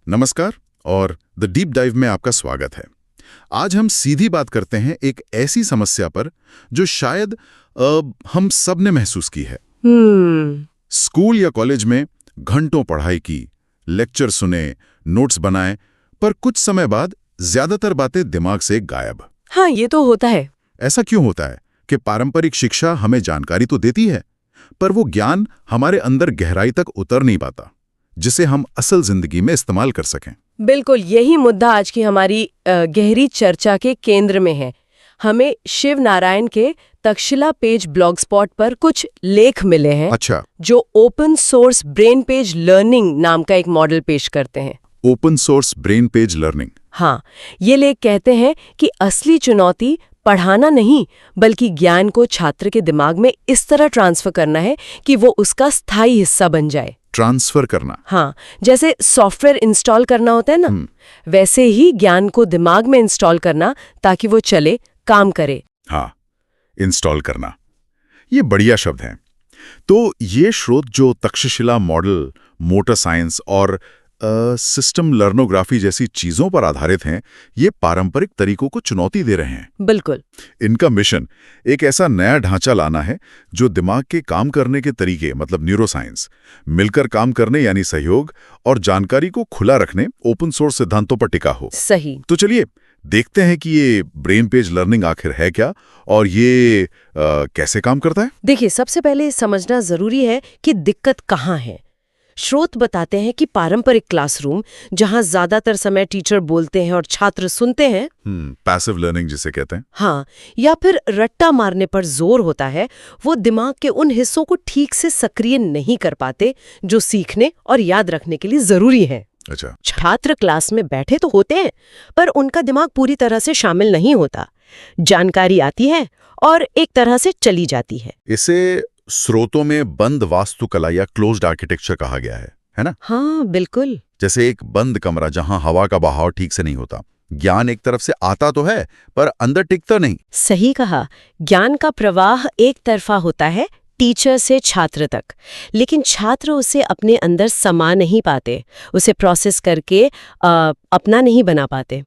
नमस्कार और the deep dive में आपका स्वागत है। आज हम सीधी बात करते हैं एक ऐसी समस्या पर जो शायद हम सब ने महसूस की है। स्कूल या कॉलेज में घंटों पढ़ाई की, लेक्चर सुने, नोट्स बनाए, पर कुछ समय बाद ज्यादातर बातें दिमाग से गायब। हाँ, ये तो होता है। ऐसा क्यों होता है कि पारंपरिक शिक्षा हमें जानकारी तो देती है, पर वो ज्ञान हमारे अंदर गहराई तक उतर नहीं पाता, जिसे हम असल जिंदगी में इस्तेमाल कर सकें। बिल्कुल, यही मुद्दा आज की हमारी गहरी चर्चा के केंद्र में है। हमें शिव नारायण के तक्षशिला पेज ब्लॉग स्पॉट पर कुछ लेख मिले हैं। अच्छा। जो open source brain page learning नाम का एक मॉडल पेश करते हैं। Open source brain page learning. हाँ, ये लेख कहते हैं कि असली चुनौती पढ़ाना नहीं, बल्कि ज्ञान को छात्र के दिमाग में इस तरह ट्रांसफर करना है कि वो उसका स्थायी हिस्सा बन जाए। ट्रांसफर करना। हाँ, जैसे सॉफ्टवेयर इंस्टॉल करना होता है ना, वैसे ही ज्ञान को दिमाग में इंस्टॉल करना ताकि वो चले, काम करे। हाँ, इंस्टॉल करना, ये बढ़िया शब्द हैं। तो ये स्रोत जो तक्षशिला मॉडल, मोटर साइंस और सिस्टम लर्नोग्राफी जैसी चीजों पर आधारित हैं, ये पारंपरिक तरीकों को चुनौती दे रहे हैं। बिल्कुल। इनका मिशन एक ऐसा नया ढांचा लाना है जो दिमाग के काम करने के तरीके, मतलब न्यूरोसाइंस, मिलकर काम करने यानी सहयोग, और जानकारी को खुला रखने, ओपन सोर्स सिद्धांतों पर टिका हो। सही। तो चलिए देखते हैं कि ये ब्रेन पेज लर्निंग आखिर है क्या और ये कैसे काम करता है। देखिए, सबसे पहले समझना जरूरी है कि दिक्कत कहाँ है। स्रोत बताते हैं कि पारंपरिक क्लासरूम, जहां ज्यादातर समय टीचर बोलते हैं और छात्र सुनते हैं, पैसिव लर्निंग जिसे कहते हैं, हाँ, या फिर रट्टा मारने पर जोर होता है, वो दिमाग के उन हिस्सों को ठीक से सक्रिय नहीं कर पाते जो सीखने और याद रखने के लिए जरूरी है। अच्छा। छात्र क्लास में बैठे तो होते हैं, पर उनका दिमाग पूरी तरह से शामिल नहीं होता। जानकारी आती है और एक तरह से चली जाती है। इसे स्रोतों में बंद वास्तुकला या क्लोज्ड आर्किटेक्चर कहा गया है ना? हाँ, बिल्कुल। जैसे एक बंद कमरा जहां हवा का बहाव ठीक से नहीं होता। ज्ञान एक तरफ से आता तो है, पर अंदर टिकता नहीं। सही कहा। ज्ञान का प्रवाह एक तरफा होता है, टीचर से छात्र तक, लेकिन छात्र उसे अपने अंदर समा नहीं पाते, उसे प्रोसेस करके अपना नहीं बना पाते।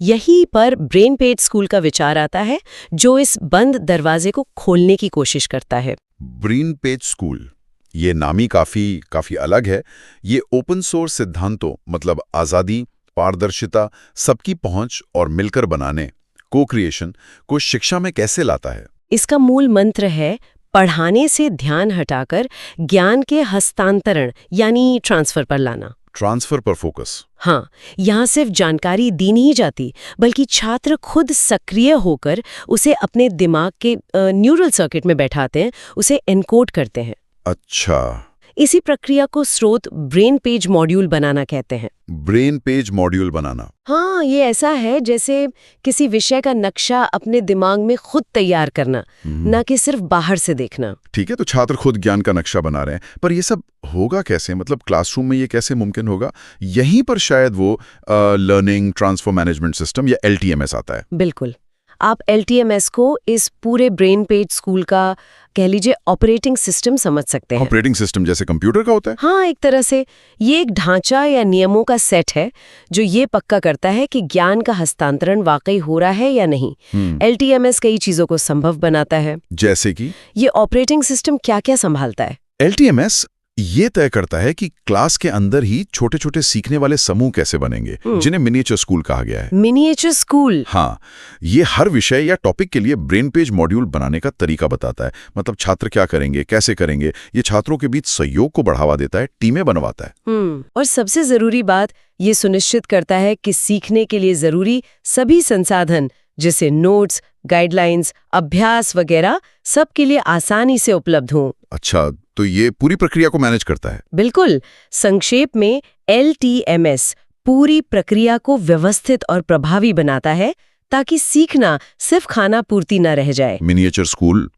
यही पर ब्रेन पेज स्कूल का विचार आता है, जो इस बंद दरवाजे को खोलने की कोशिश करता है। ब्रेन पेज स्कूल, ये नाम ही काफी अलग है। ये ओपन सोर्स सिद्धांतों, मतलब आजादी, पारदर्शिता, सबकी पहुंच और मिलकर बनाने, को क्रिएशन को शिक्षा में कैसे लाता है? इसका मूल मंत्र है पढ़ाने से ध्यान हटाकर ज्ञान के हस्तांतरण यानी ट्रांसफर पर लाना। ट्रांसफर पर फोकस। हाँ, यहाँ सिर्फ जानकारी दी नहीं जाती, बल्कि छात्र खुद सक्रिय होकर उसे अपने दिमाग के न्यूरल सर्किट में बैठाते हैं, उसे एनकोड करते हैं। अच्छा। इसी प्रक्रिया को स्रोत ब्रेन पेज मॉड्यूल बनाना कहते हैं। ब्रेन पेज मॉड्यूल बनाना। हाँ, ये ऐसा है जैसे किसी विषय का नक्शा अपने दिमाग में खुद तैयार करना, ना कि सिर्फ बाहर से देखना। ठीक है, तो छात्र खुद ज्ञान का नक्शा बना रहे हैं, पर ये सब होगा कैसे? मतलब क्लासरूम में ये कैसे मुमकिन होगा? यहीं पर शायद वो लर्निंग ट्रांसफर मैनेजमेंट सिस्टम या LTMS आता है। बिल्कुल। आप LTMS को इस पूरे ब्रेन पेज स्कूल का, कह लीजिए, ऑपरेटिंग सिस्टम समझ सकते हैं। ऑपरेटिंग सिस्टम जैसे कंप्यूटर का होता है? हाँ, एक तरह से ये एक ढांचा या नियमों का सेट है जो ये पक्का करता है कि ज्ञान का हस्तांतरण वाकई हो रहा है या नहीं। LTMS कई चीजों को संभव बनाता है। जैसे कि ये ऑपरेटिंग सिस्टम क्या क्या संभालता है? LTMS ये तय करता है कि क्लास के अंदर ही छोटे छोटे सीखने वाले समूह कैसे बनेंगे, जिन्हें मिनिएचर स्कूल कहा गया है। Miniature school? हाँ, ये हर विषय या टॉपिक के लिए ब्रेन पेज मॉड्यूल बनाने का तरीका बताता है। मतलब छात्र क्या करेंगे, कैसे करेंगे, ये छात्रों के बीच सहयोग को बढ़ावा देता है, टीमें बनवाता है। और सबसे जरूरी बात, ये सुनिश्चित करता है कि सीखने के लिए जरूरी सभी संसाधन, जैसे नोट्स, गाइडलाइंस, अभ्यास वगैरह, सबके लिए आसानी से उपलब्ध हों। अच्छा, तो ये पूरी प्रक्रिया को मैनेज करता है। बिल्कुल। संक्षेप में LTMS पूरी प्रक्रिया को व्यवस्थित और प्रभावी बनाता है, ताकि सीखना सिर्फ खाना पूर्ति न रह जाए। मिनिएचर स्कूल,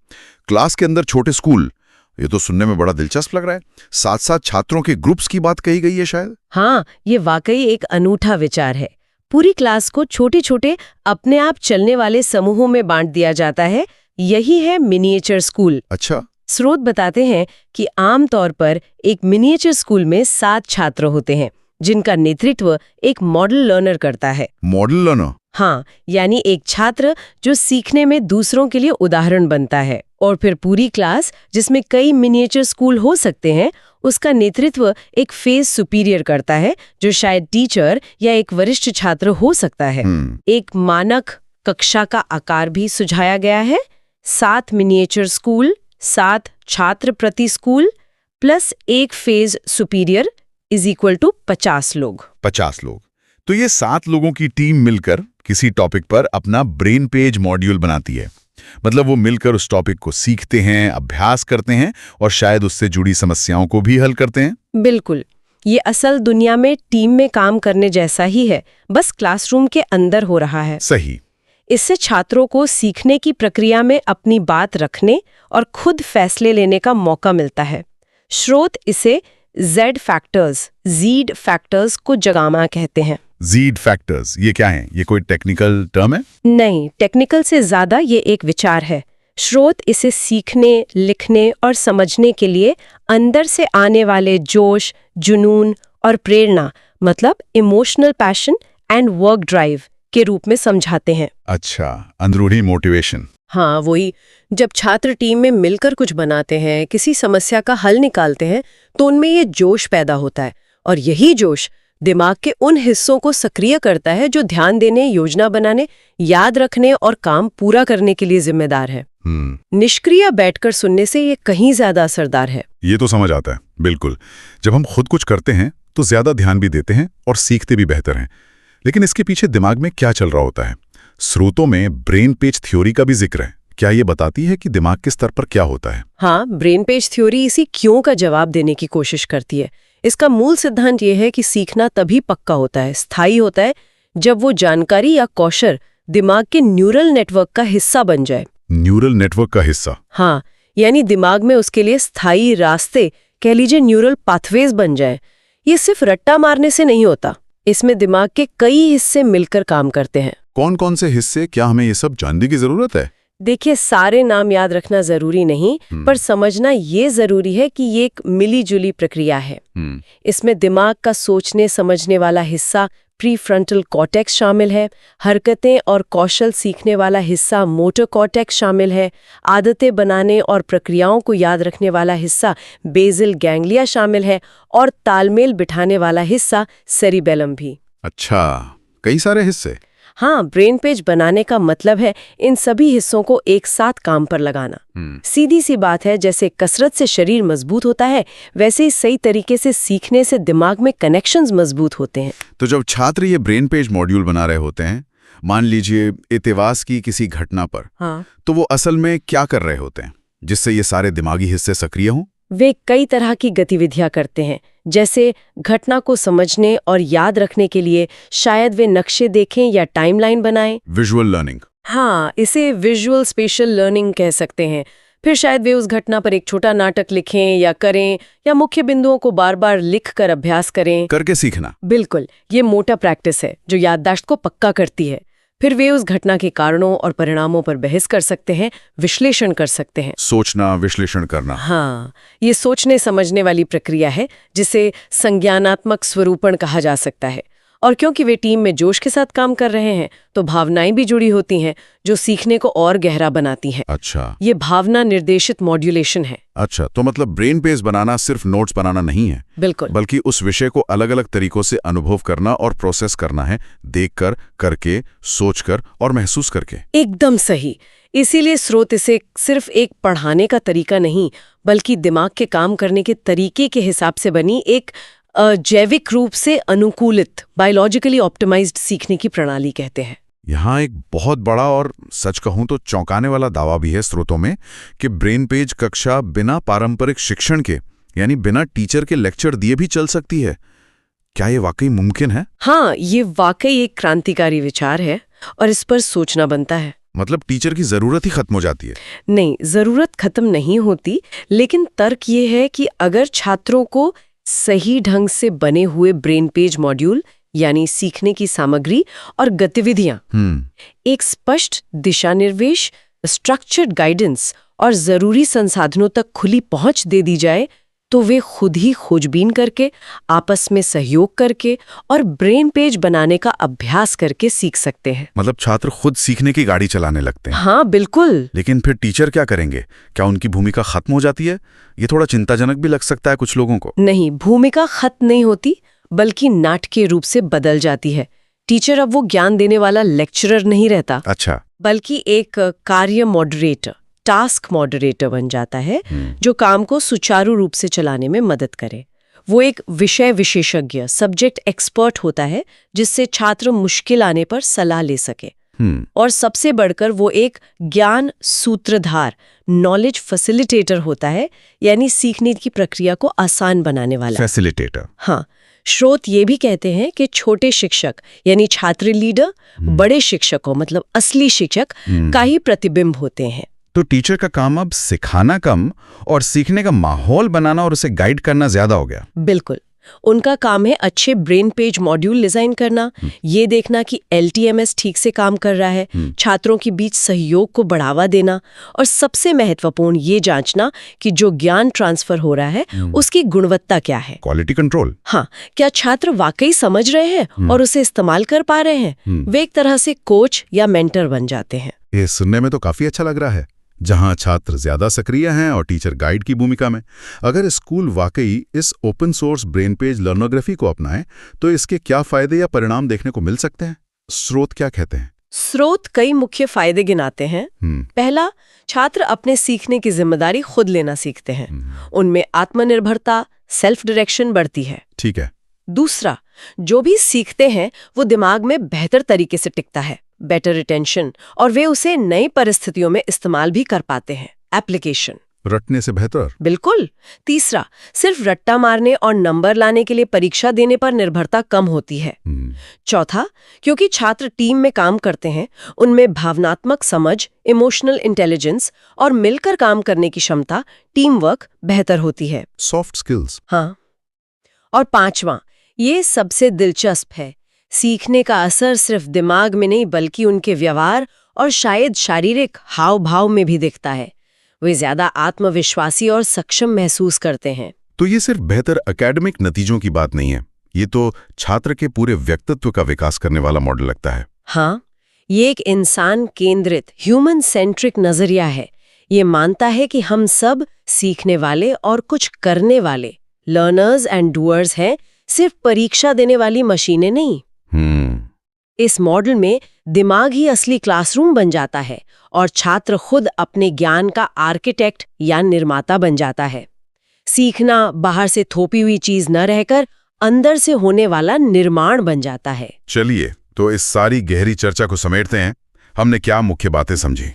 क्लास के अंदर छोटे स्कूल, ये तो सुनने में बड़ा दिलचस्प लग रहा है। साथ साथ छात्रों के ग्रुप्स की बात कही गई है शायद। हाँ, ये वाकई एक अनूठा विचार है। पूरी क्लास को छोटे छोटे अपने आप चलने वाले समूहों में बांट दिया जाता है। यही है मिनिएचर स्कूल। अच्छा। स्रोत बताते हैं कि आमतौर पर एक मिनिएचर स्कूल में 7 छात्र होते हैं, जिनका नेतृत्व एक मॉडल लर्नर करता है। Model learner? हाँ, यानी एक छात्र जो सीखने में दूसरों के लिए उदाहरण बनता है। और फिर पूरी क्लास, जिसमें कई मिनिएचर स्कूल हो सकते हैं, उसका नेतृत्व एक फेज सुपीरियर करता है, जो शायद टीचर या एक वरिष्ठ छात्र हो सकता है। एक मानक कक्षा का आकार भी सुझाया गया है, 7 मिनिएचर स्कूल, 7 छात्र प्रति स्कूल प्लस एक phase superior is equal to 50 लोग। 50 लोग। तो ये 7 लोगों की टीम मिलकर किसी टॉपिक पर अपना ब्रेन पेज मॉड्यूल बनाती है। मतलब वो मिलकर उस टॉपिक को सीखते हैं, अभ्यास करते हैं और शायद उससे जुड़ी समस्याओं को भी हल करते हैं। बिल्कुल, ये असल दुनिया में टीम में काम करने जैसा ही है, बस क्लासरूम के अंदर हो रहा है। सही। इससे छात्रों को सीखने की प्रक्रिया में अपनी बात रखने और खुद फैसले लेने का मौका मिलता है। स्रोत इसे ज़ेड फैक्टर्स को जगामा कहते हैं। ज़ेड फैक्टर्स, ये क्या है? ये कोई टेक्निकल टर्म है? नहीं, टेक्निकल से ज्यादा ये एक विचार है। स्रोत इसे सीखने, लिखने और समझने के लिए अंदर से आने वाले जोश, जुनून और प्रेरणा, मतलब emotional passion and work drive के रूप में समझाते हैं। अच्छा, अंदरूनी मोटिवेशन। हाँ, वही। जब छात्र टीम में मिलकर कुछ बनाते हैं, किसी समस्या का हल निकालते हैं, तो उनमें ये जोश पैदा होता है। और यही जोश दिमाग के उन हिस्सों को सक्रिय करता है जो ध्यान देने, योजना बनाने, याद रखने और काम पूरा करने के लिए जिम्मेदार है। निष्क्रिय बैठकर सुनने से ये कहीं ज्यादा असरदार है। ये तो समझ आता है, बिल्कुल। जब हम खुद कुछ करते हैं तो ज्यादा ध्यान भी देते हैं और सीखते भी बेहतर हैं। लेकिन इसके पीछे दिमाग में क्या चल रहा होता है? स्रोतों में ब्रेन पेज थ्योरी का भी जिक्र है। क्या ये बताती है कि दिमाग के स्तर पर क्या होता है? हाँ, ब्रेन पेज थ्योरी इसी क्यों का जवाब देने की कोशिश करती है। इसका मूल सिद्धांत ये है कि सीखना तभी पक्का होता है, स्थायी होता है, जब वो जानकारी या कौशल दिमाग के न्यूरल नेटवर्क का हिस्सा बन जाए। न्यूरल नेटवर्क का हिस्सा? हाँ, यानी दिमाग में उसके लिए स्थायी रास्ते, कह लीजिए न्यूरल पाथवेज बन जाए। ये सिर्फ रट्टा मारने से नहीं होता, इसमें दिमाग के कई हिस्से मिलकर काम करते हैं। कौन कौन से हिस्से? क्या हमें ये सब जानने की जरूरत है? देखिए, सारे नाम याद रखना जरूरी नहीं, पर समझना ये जरूरी है कि ये एक मिली-जुली प्रक्रिया है। इसमें दिमाग का सोचने समझने वाला हिस्सा प्रीफ्रंटल कॉर्टेक्स शामिल है, हरकतें और कौशल सीखने वाला हिस्सा मोटर कॉर्टेक्स शामिल है, आदतें बनाने और प्रक्रियाओं को याद रखने वाला हिस्सा बेसल गैंग्लिया शामिल है और तालमेल बिठाने वाला हिस्सा सेरिबेलम भी। अच्छा, कई सारे हिस्से। हाँ, ब्रेन पेज बनाने का मतलब है इन सभी हिस्सों को एक साथ काम पर लगाना। सीधी सी बात है, जैसे कसरत से शरीर मजबूत होता है, वैसे ही सही तरीके से सीखने से दिमाग में कनेक्शंस मजबूत होते हैं। तो जब छात्र ये ब्रेन पेज मॉड्यूल बना रहे होते हैं, मान लीजिए इतिहास की किसी घटना पर, हाँ, तो वो असल में क्या कर रहे होते हैं जिससे ये सारे दिमागी हिस्से सक्रिय हों? वे कई तरह की गतिविधियां करते हैं। जैसे घटना को समझने और याद रखने के लिए शायद वे नक्शे देखें या टाइमलाइन बनाएं। Visual learning. हाँ, इसे विजुअल स्पेशल लर्निंग कह सकते हैं। फिर शायद वे उस घटना पर एक छोटा नाटक लिखें या करें, या मुख्य बिंदुओं को बार बार लिख कर अभ्यास करें। करके सीखना। बिल्कुल, ये मोटा प्रैक्टिस है जो याददाश्त को पक्का करती है। फिर वे उस घटना के कारणों और परिणामों पर बहस कर सकते हैं, विश्लेषण कर सकते हैं। सोचना, विश्लेषण करना। हाँ, ये सोचने समझने वाली प्रक्रिया है जिसे संज्ञानात्मक स्वरूपण कहा जा सकता है। और क्योंकि वे टीम में जोश के साथ काम कर रहे हैं, तो भावनाएं भी जुड़ी होती हैं जो सीखने को और गहरा बनाती हैं। अच्छा, ये भावना निर्देशित मॉड्यूलेशन है। अच्छा, तो मतलब ब्रेन पेज बनाना सिर्फ नोट्स बनाना नहीं है। बिल्कुल, बल्कि उस विषय को अलग अलग तरीकों से अनुभव करना और प्रोसेस करना है, देखकर, करके, सोचकर और महसूस करके। एकदम सही। इसीलिए स्रोत इसे सिर्फ एक पढ़ाने का तरीका नहीं, बल्कि दिमाग के काम करने के तरीके के हिसाब से बनी एक जैविक रूप से अनुकूलित, बायोलॉजिकली ऑप्टिमाइज्ड सीखने की प्रणाली कहते हैं। यहाँ एक बहुत बड़ा और सच कहूँ तो चौंकाने वाला दावा भी है स्रोतों में कि ब्रेन पेज कक्षा बिना पारंपरिक शिक्षण के, यानी बिना टीचर के लेक्चर दिए भी चल सकती है। क्या ये वाकई मुमकिन है? हाँ, ये वाकई एक क्रांतिकारी विचार है और इस पर सोचना बनता है। मतलब टीचर की जरूरत ही खत्म हो जाती है? नहीं, जरूरत खत्म नहीं होती, लेकिन तर्क ये है कि अगर छात्रों को सही ढंग से बने हुए ब्रेन पेज मॉड्यूल, यानी सीखने की सामग्री और गतिविधियां, एक स्पष्ट दिशा निर्देश, स्ट्रक्चर्ड गाइडेंस और जरूरी संसाधनों तक खुली पहुंच दे दी जाए, तो वे खुद ही खोजबीन करके, आपस में सहयोग करके और ब्रेन पेज बनाने का अभ्यास करके सीख सकते हैं। मतलब छात्र खुद सीखने की गाड़ी चलाने लगते हैं। हाँ, बिल्कुल। लेकिन फिर टीचर क्या करेंगे? क्या उनकी भूमिका खत्म हो जाती है? ये थोड़ा चिंताजनक भी लग सकता है कुछ लोगों को। नहीं, भूमिका खत्म नहीं होती, बल्कि नाटकीय रूप से बदल जाती है। टीचर अब वो ज्ञान देने वाला लेक्चरर नहीं रहता। अच्छा। बल्कि एक कार्य मॉडरेटर, टास्क मॉडरेटर बन जाता है, जो काम को सुचारू रूप से चलाने में मदद करे। वो एक विषय विशेषज्ञ, सब्जेक्ट एक्सपर्ट होता है, जिससे छात्र मुश्किल आने पर सलाह ले सके। और सबसे बढ़कर वो एक ज्ञान सूत्रधार, नॉलेज फैसिलिटेटर होता है, यानी सीखने की प्रक्रिया को आसान बनाने वाला। फैसिलिटेटर। हाँ, स्रोत ये भी कहते हैं कि छोटे शिक्षक यानी छात्र लीडर बड़े शिक्षकों मतलब असली शिक्षक का ही प्रतिबिंब होते हैं। तो टीचर का काम अब सिखाना कम और सीखने का माहौल बनाना और उसे गाइड करना ज्यादा हो गया। बिल्कुल। उनका काम है अच्छे ब्रेन पेज मॉड्यूल डिजाइन करना, ये देखना कि LTMS ठीक से काम कर रहा है, छात्रों के बीच सहयोग को बढ़ावा देना और सबसे महत्वपूर्ण ये जांचना कि जो ज्ञान ट्रांसफर हो रहा है उसकी गुणवत्ता क्या है। Quality control. हाँ, क्या छात्र वाकई समझ रहे हैं और उसे इस्तेमाल कर पा रहे हैं? वे एक तरह से कोच या मेंटर बन जाते हैं। ये सुनने में तो काफी अच्छा लग रहा है, जहां छात्र ज्यादा सक्रिय हैं और टीचर गाइड की भूमिका में। अगर स्कूल वाकई इस ओपन सोर्स ब्रेन पेज लर्नोग्राफी को अपनाए तो इसके क्या फायदे या परिणाम देखने को मिल सकते हैं? स्रोत क्या कहते हैं? स्रोत कई मुख्य फायदे गिनाते हैं। पहला, छात्र अपने सीखने की जिम्मेदारी खुद लेना सीखते हैं। उनमें आत्मनिर्भरता, सेल्फ डायरेक्शन बढ़ती है। ठीक है। दूसरा, जो भी सीखते हैं वो दिमाग में बेहतर तरीके से टिकता है, बेटर रिटेंशन, और वे उसे नई परिस्थितियों में इस्तेमाल भी कर पाते हैं, एप्लीकेशन। रटने से बेहतर। बिल्कुल। तीसरा, सिर्फ रट्टा मारने और नंबर लाने के लिए परीक्षा देने पर निर्भरता कम होती है। चौथा, क्योंकि छात्र टीम में काम करते हैं, उनमें भावनात्मक समझ, इमोशनल इंटेलिजेंस और मिलकर काम करने की क्षमता, टीम वर्क बेहतर होती है। Soft skills. हाँ। और पांचवा, ये सबसे दिलचस्प है, सीखने का असर सिर्फ दिमाग में नहीं बल्कि उनके व्यवहार और शायद शारीरिक हाव भाव में भी दिखता है। वे ज्यादा आत्मविश्वासी और सक्षम महसूस करते हैं। तो ये सिर्फ बेहतर एकेडमिक नतीजों की बात नहीं है, ये तो छात्र के पूरे व्यक्तित्व का विकास करने वाला मॉडल लगता है। हाँ, ये एक इंसान केंद्रित, ह्यूमन सेंट्रिक नजरिया है। ये मानता है कि हम सब सीखने वाले और कुछ करने वाले लर्नर्स एंड डूअर्स हैं, सिर्फ परीक्षा देने वाली मशीनें नहीं। इस मॉडल में दिमाग ही असली क्लासरूम बन जाता है और छात्र खुद अपने ज्ञान का आर्किटेक्ट या निर्माता बन जाता है। सीखना बाहर से थोपी हुई चीज न रहकर अंदर से होने वाला निर्माण बन जाता है। चलिए, तो इस सारी गहरी चर्चा को समेटते हैं। हमने क्या मुख्य बातें समझी?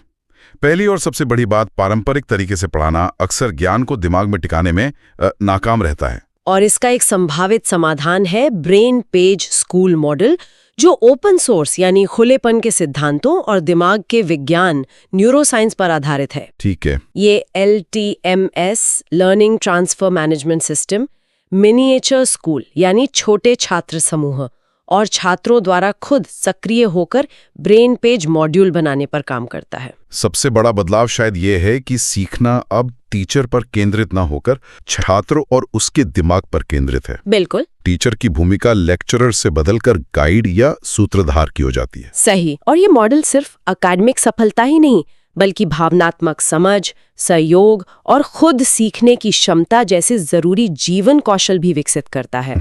पहली और सबसे बड़ी बात, पारंपरिक तरीके से पढ़ाना अक्सर ज्ञान को दिमाग में टिकाने में नाकाम रहता है, और इसका एक संभावित समाधान है ब्रेन पेज स्कूल मॉडल, जो ओपन सोर्स यानी खुलेपन के सिद्धांतों और दिमाग के विज्ञान न्यूरोसाइंस पर आधारित है। ठीक है। ये LTMS learning transfer management system miniature school यानी छोटे छात्र समूह और छात्रों द्वारा खुद सक्रिय होकर ब्रेन पेज मॉड्यूल बनाने पर काम करता है। सबसे बड़ा बदलाव शायद ये है कि सीखना अब टीचर पर केंद्रित ना होकर छात्र और उसके दिमाग पर केंद्रित है। बिल्कुल। टीचर की भूमिका लेक्चरर से बदलकर गाइड या सूत्रधार की हो जाती है। सही। और ये मॉडल सिर्फ अकादमिक सफलता ही नहीं बल्कि भावनात्मक समझ, सहयोग और खुद सीखने की क्षमता जैसे जरूरी जीवन कौशल भी विकसित करता है।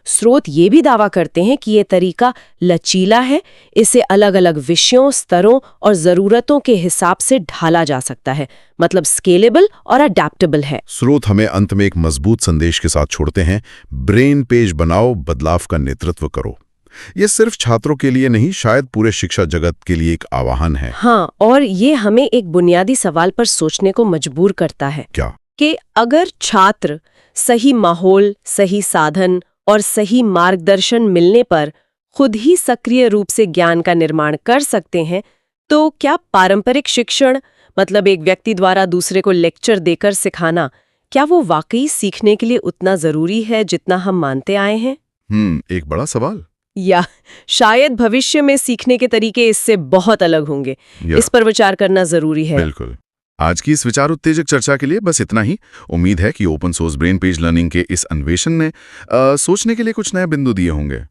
स्रोत ये भी दावा करते हैं कि ये तरीका लचीला है, इसे अलग अलग विषयों, स्तरों और जरूरतों के हिसाब से ढाला जा सकता है, मतलब स्केलेबल और अडेप्टेबल है। स्रोत हमें अंत में एक मजबूत संदेश के साथ छोड़ते हैं, ब्रेन पेज बनाओ, बदलाव का नेतृत्व करो। ये सिर्फ छात्रों के लिए नहीं, शायद पूरे शिक्षा जगत के लिए एक आह्वान है। हाँ, और ये हमें एक बुनियादी सवाल पर सोचने को मजबूर करता है। क्या? कि अगर छात्र सही माहौल, सही साधन और सही मार्गदर्शन मिलने पर खुद ही सक्रिय रूप से ज्ञान का निर्माण कर सकते हैं, तो क्या पारंपरिक शिक्षण, मतलब एक व्यक्ति द्वारा दूसरे को लेक्चर देकर सिखाना, क्या वो वाकई सीखने के लिए उतना जरूरी है जितना हम मानते आए हैं? एक बड़ा सवाल। या शायद भविष्य में सीखने के तरीके इससे बहुत अलग होंगे। इस पर विचार करना जरूरी है। बिल्कुल। आज की इस विचार उत्तेजक चर्चा के लिए बस इतना ही। उम्मीद है कि open source brain page learning के इस अन्वेषण ने सोचने के लिए कुछ नए बिंदु दिए होंगे।